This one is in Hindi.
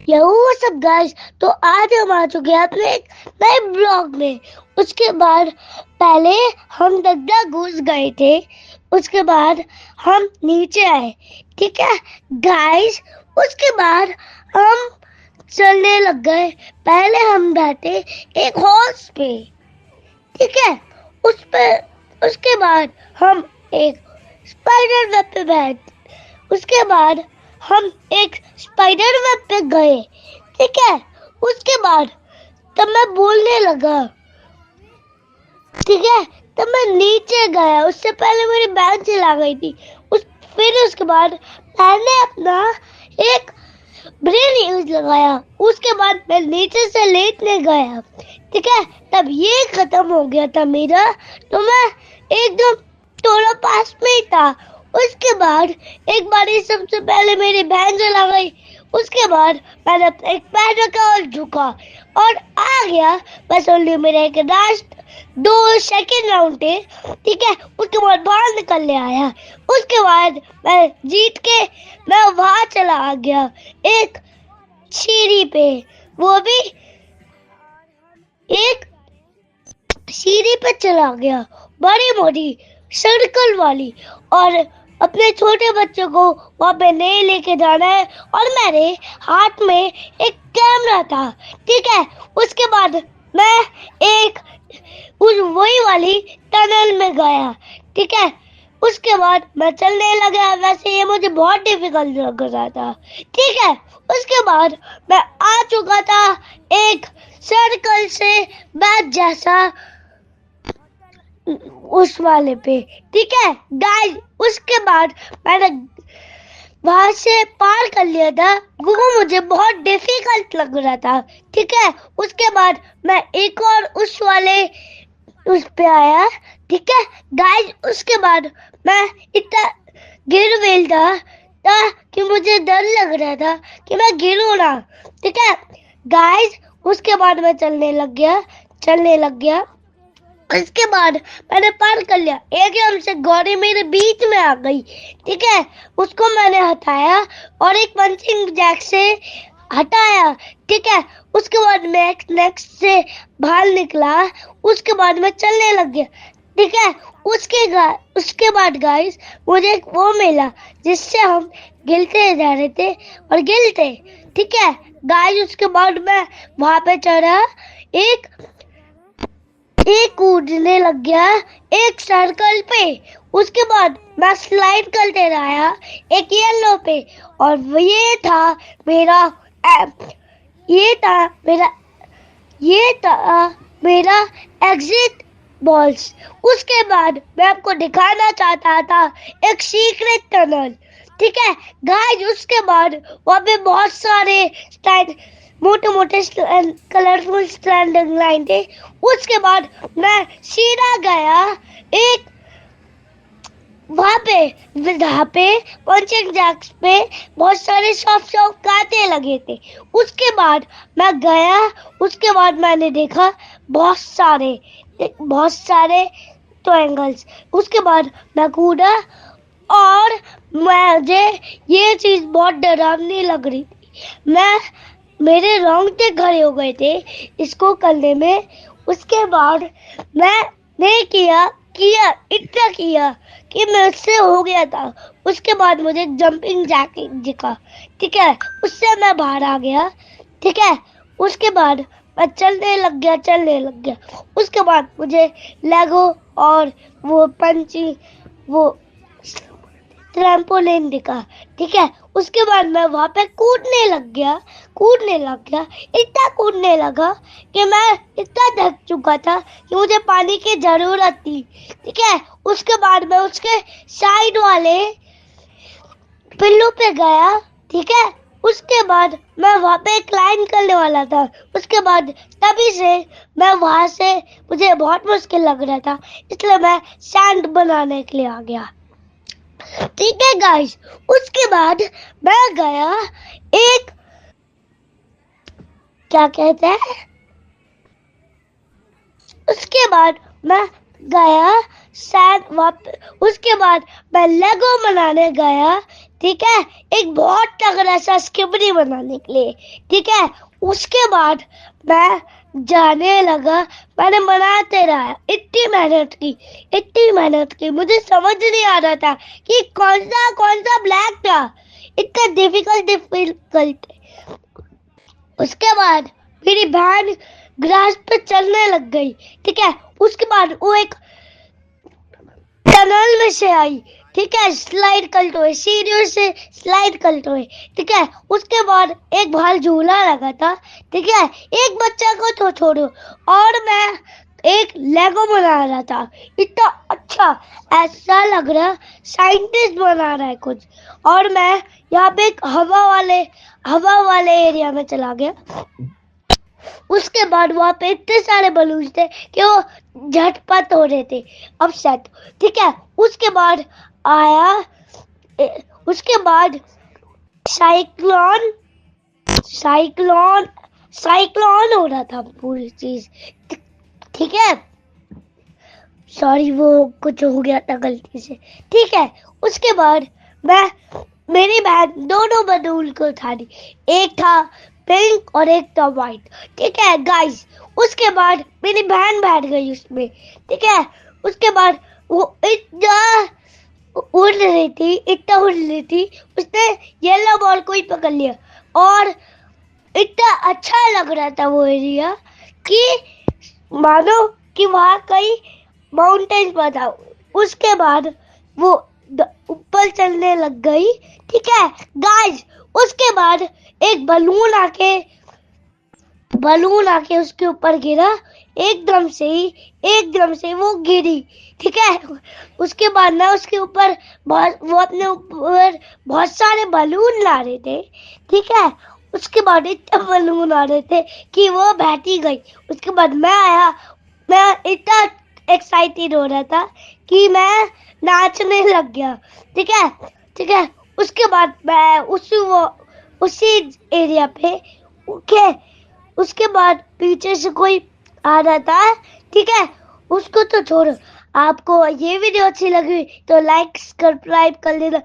यो सब गाइस, तो आज हम आ चुके हैं अपने एक नए ब्लॉग में। उसके बाद पहले हम दग्गा घुस गए थे, उसके बाद हम नीचे आए, ठीक है गाइस। उसके बाद हम चलने लग गए। पहले हम बैठे एक हॉर्स पे, ठीक है। उस पे उसके बाद हम एक स्पाइडर वेब पे बैठ उसके बाद हम एक स्पाइडर वेब पे गए, ठीक है। उसके बाद तब मैं बोलने लगा, ठीक है। तब मैं नीचे गया, उससे पहले मेरी बहन चला गई थी। फिर उसके बाद मैंने अपना एक ब्रेन यूज लगाया। उसके बाद मैं नीचे से लेटने गया, ठीक है। तब ये खत्म हो गया था मेरा, तो मैं एकदम थोड़ा पास में ही था। उसके बाद एक बार ही सबसे पहले मेरी बहन चला गई। उसके बाद मैंने अपना एक पैर रखा और झुका और आ गया। बस ओनली मेरा एक लास्ट 2 सेकेंड राउंड थे, ठीक है। उसके बाद बाहर निकल ले आया। उसके बाद मैं जीत के मैं वहां चला आ गया एक सीढ़ी पे, वो भी एक सीढ़ी पे चला गया, बड़ी मोटी सर्कल वाली। और अपने छोटे बच्चों को वहां पे नहीं लेके जाना है। और मेरे हाथ में एक कैमरा था, ठीक है। उसके बाद मैं एक उस वही वाली टनल में गया, ठीक है। उसके बाद मैं चलने लगा। वैसे ये मुझे बहुत डिफिकल्ट लग रहा था, ठीक है। उसके बाद मैं आ चुका था एक सर्कल से बैट जैसा उस वाले पे, ठीक है गाइस। उसके बाद मैंने वहां से पार कर लिया था, वो मुझे बहुत डिफिकल्ट लग रहा था, ठीक है। उसके बाद मैं एक और उस वाले उस पे आया, ठीक है गाइस। उसके बाद मैं इतना गिर वेल था कि मुझे डर लग रहा था कि मैं गिरूं ना, ठीक है गाइस। उसके बाद मैं चलने लग गया। इसके बाद मैंने पार कर लिया। एकदम से गौरी मेरे बीच में आ गई, ठीक है। उसको मैंने हटाया और एक पंचिंग जैक से हटाया, ठीक है। उसके बाद मैं नेक्स्ट से बाहर निकला। उसके बाद मैं चलने लग गया, ठीक है। उसके बाद गाइस मुझे एक वो मिला जिससे हम गिलते जा रहे थे और गिलते, ठीक है गाइस। उसके बाद मैं वहां पे चढ़ा, एक कूदने लग गया एक सर्कल पे। उसके बाद मैं स्लाइड करते रहा एक येलो पे। और मेरा ये था मेरा ये था मेरा एग्जिट बॉल्स। उसके बाद मैं आपको दिखाना चाहता था एक सीक्रेट टनल, ठीक है गाइस। उसके बाद वहाँ पे बहुत सारे मोटे मोटे कलरफुल स्टैंडिंग लाइन थे। उसके बाद मैं सीधा गया एक वहां पे पंचिंग जैक्स पे बहुत सारे सॉफ्ट कांटे लगे थे। उसके बाद मैं गया। उसके बाद मैंने देखा बहुत सारे ट्रायंगल्स। उसके बाद मैं कूदा और मुझे ये चीज बहुत डरावनी लग रही थी। मेरे रोंगटे खड़े हो गए थे इसको करने में। उसके बाद मैंने किया इतना किया कि मुझसे हो गया था। उसके बाद मुझे एक जंपिंग जैक दिखा, ठीक है। उससे मैं बाहर आ गया, ठीक है। उसके बाद मैं चलने लग गया। उसके बाद मुझे लेगो और वो ट्रैम्पोलिन दिखा, ठीक है। उसके बाद मैं वहां पे कूदने लग गया। इतना कूदने लगा कि मैं इतना थक चुका था कि मुझे पानी की जरूरत थी, ठीक है। उसके बाद मैं उसके साइड वाले पिल्लू पे गया, ठीक है। उसके बाद मैं वहां पे क्लाइंब करने वाला था। उसके बाद तभी से मैं वहां से मुझे बहुत मुश्किल लग रहा था, इसलिए मैं सैंड बनाने के लिए आ गया, ठीक है गाइस। उसके बाद मैं गया एक क्या कहते हैं उसके बाद मैं गया उसके बाद मैं लेगो बनाने गया, ठीक है, एक बहुत तगड़ा सा स्क्रिप्ट बनाने के लिए। ठीक है, उसके बाद मैं जाने लगा, मैंने बनाते रहा, इतनी मेहनत की, मुझे समझ नहीं आ रहा था कि कौन सा ब्लैक था, इतना डिफिकल्ट। उसके बाद मेरी बहन ग्रास पे चलने लग गई। ठीक है, उसके बाद वो एक टनल में से आई। ठीक है, स्लाइड करते हुए, सीढ़ियों से स्लाइड करते हुए। ठीक है, उसके बाद एक बाहर झूला लगा था। ठीक है, एक बच्चा को तो छोड़ो, और मैं एक लेगो बना रहा था, इतना अच्छा, ऐसा लग रहा साइंटिस्ट बना रहा है कुछ। और मैं यहाँ पे एक हवा वाले एरिया में चला गया। उसके बाद वहां पे इतने सारे बलून थे कि वो झटपट हो रहे थे, अपसेट। ठीक है, उसके बाद आया उसके बाद साइक्लोन साइक्लोन साइक्लोन हो रहा था पूरी चीज। ठीक है, सॉरी, वो कुछ हो गया था गलती से। ठीक है, उसके बाद मेरी बहन दोनों बलून को उठानी, एक था पिंक और एक था व्हाइट। ठीक है गाइस, उसके बाद मेरी बहन बैठ गई उसमें। ठीक है, उसके बाद वो इतना उड़ रही थी, उसने येलो बॉल को ही पकड़ लिया, और इतना अच्छा लग रहा था वो एरिया कि मानो कि वहां कहीं माउंटेन पर था। उसके बाद वो ऊपर चलने लग गई। ठीक है गाइस, उसके बाद एक बलून आके उसके ऊपर गिरा, एकदम से वो गिरी। ठीक है, उसके बाद ना उसके ऊपर वो अपने ऊपर बहुत सारे बलून ला रहे थे। ठीक है, उसके बाद इतने बलून आ रहे थे कि वो बैठी गई। उसके बाद मैं इतना एक्साइटेड हो रहा था कि मैं नाचने लग गया। ठीक है, उसके बाद मैं उसी एरिया पे, ओके, उसके बाद पीछे से कोई आ रहा था। ठीक है, उसको तो छोड़ो, आपको ये वीडियो अच्छी लगी तो लाइक सब्सक्राइब कर लेना।